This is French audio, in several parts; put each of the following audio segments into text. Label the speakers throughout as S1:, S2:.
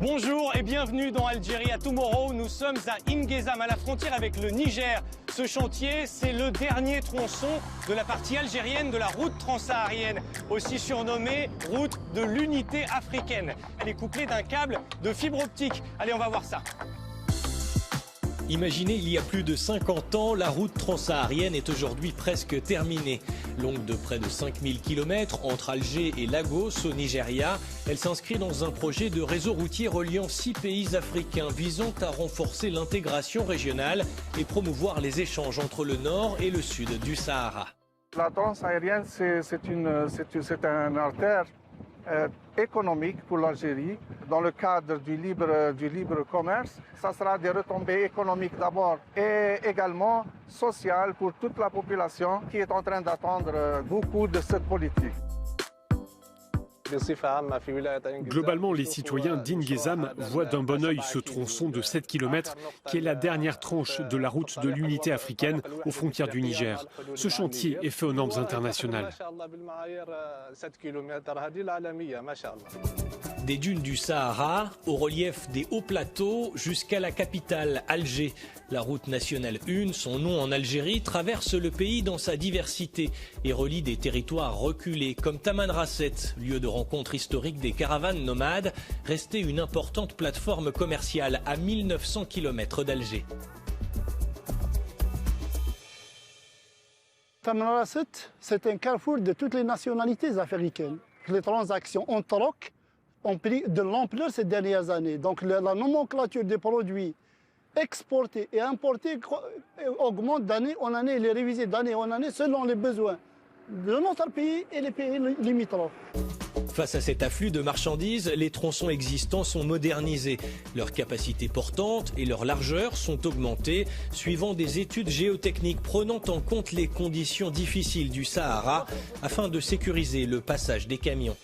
S1: Bonjour et bienvenue dans Algérie à Tomorrow. Nous sommes à N'Guézam, à la frontière avec le Niger. Ce chantier, c'est le dernier tronçon de la partie algérienne de la route transsaharienne, aussi surnommée route de l'unité africaine. Elle est couplée d'un câble de fibre optique. Allez, on va voir ça.
S2: Imaginez, il y a plus de 50 ans, la route transsaharienne est aujourd'hui presque terminée. Longue de près de 5000 km entre Alger et Lagos au Nigeria, elle s'inscrit dans un projet de réseau routier reliant 6 pays africains visant à renforcer l'intégration régionale et promouvoir les échanges entre le nord et le sud du Sahara.
S3: La transsaharienne, c'est un artère économique pour l'Algérie. Dans le cadre du libre commerce, ça sera des retombées économiques d'abord et également sociales pour toute la population qui est en train d'attendre beaucoup de cette politique.
S4: Globalement, les citoyens d'N'Guézam voient d'un bon œil ce tronçon de 7 km qui est la dernière tranche de la route de l'unité africaine aux frontières du Niger. Ce chantier est fait aux normes internationales.
S2: Des dunes du Sahara, au relief des hauts plateaux, jusqu'à la capitale, Alger. La route nationale 1, son nom en Algérie, traverse le pays dans sa diversité et relie des territoires reculés comme Tamanrasset, lieu de rencontre historique des caravanes nomades, restée une importante plateforme commerciale à 1900 km d'Alger.
S5: Tamanrasset, c'est un carrefour de toutes les nationalités africaines. Les transactions en troc ont pris de l'ampleur ces dernières années. Donc la nomenclature des produits exportés et importés augmente d'année en année, elle est révisée d'année en année selon les besoins de notre pays et les pays limitrophes.
S2: Face à cet afflux de marchandises, les tronçons existants sont modernisés. Leur capacité portante et leur largeur sont augmentées, suivant des études géotechniques prenant en compte les conditions difficiles du Sahara, afin de sécuriser le passage des camions.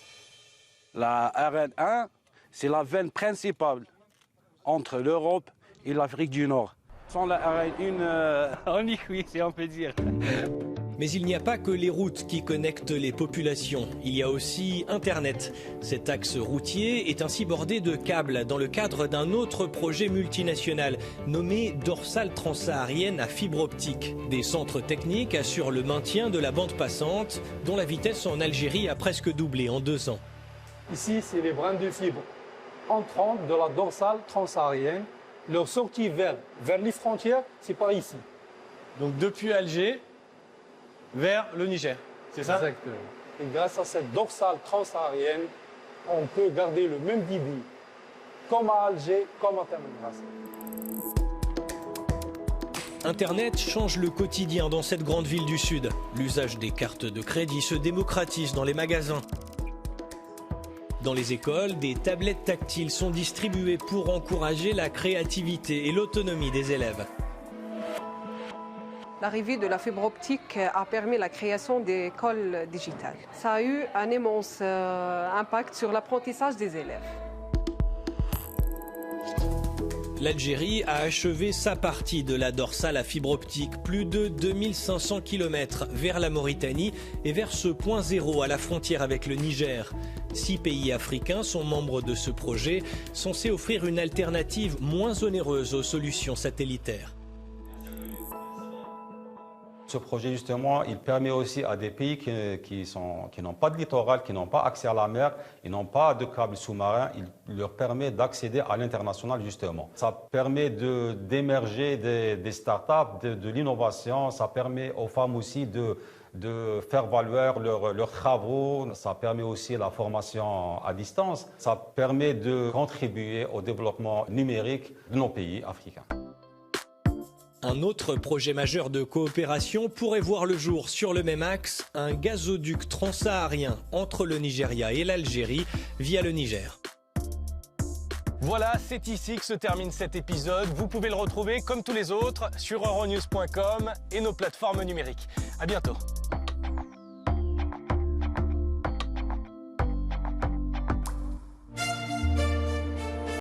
S6: La RN1, c'est la veine principale entre l'Europe et l'Afrique du Nord. Sans la RN1,
S1: On y cuit, si on peut dire.
S2: Mais il n'y a pas que les routes qui connectent les populations, il y a aussi Internet. Cet axe routier est ainsi bordé de câbles dans le cadre d'un autre projet multinational nommé Dorsale transsaharienne à fibre optique. Des centres techniques assurent le maintien de la bande passante dont la vitesse en Algérie a presque doublé en 2 ans.
S7: Ici, c'est les brins de fibre entrantes de la dorsale transsaharienne. Leur sortie vers les frontières, c'est par ici.
S1: Donc depuis Alger vers le Niger, c'est ça?
S7: Exactement. Et grâce à cette dorsale transsaharienne, on peut garder le même débit, comme à Alger, comme à Tamanrasset.
S2: Internet change le quotidien dans cette grande ville du Sud. L'usage des cartes de crédit se démocratise dans les magasins. Dans les écoles, des tablettes tactiles sont distribuées pour encourager la créativité et l'autonomie des élèves.
S8: L'arrivée de la fibre optique a permis la création d'écoles digitales. Ça a eu un immense impact sur l'apprentissage des élèves.
S2: L'Algérie a achevé sa partie de la dorsale à fibre optique, plus de 2500 km vers la Mauritanie et vers ce point zéro à la frontière avec le Niger. 6 pays africains sont membres de ce projet, censé offrir une alternative moins onéreuse aux solutions satellitaires.
S9: Ce projet, justement, il permet aussi à des pays qui n'ont pas de littoral, qui n'ont pas accès à la mer, ils n'ont pas de câbles sous-marins, il leur permet d'accéder à l'international, justement. Ça permet d'émerger des startups, de l'innovation, ça permet aux femmes aussi de faire valoir leurs travaux, ça permet aussi la formation à distance, ça permet de contribuer au développement numérique de nos pays africains.
S2: Un autre projet majeur de coopération pourrait voir le jour sur le même axe, un gazoduc transsaharien entre le Nigeria et l'Algérie via le Niger.
S1: Voilà, c'est ici que se termine cet épisode. Vous pouvez le retrouver comme tous les autres sur euronews.com et nos plateformes numériques. À bientôt.